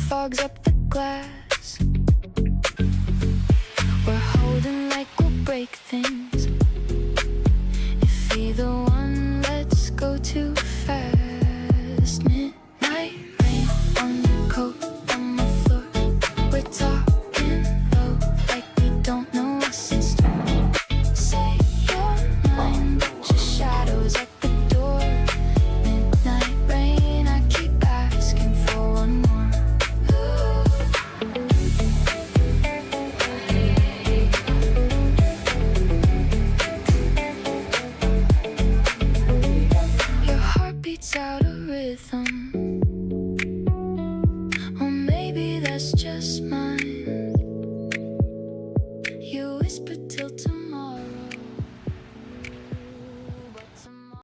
Fogs up the glass. We're holding like we'll break things. If either one lets go too fast. Midnight rain on your coat, on my floor. We're talking low like we don't know what's in store. Say your mind, but your shadow's at the door. Midnight rain, I keep asking for one more. Out of rhythm, or maybe that's just mine.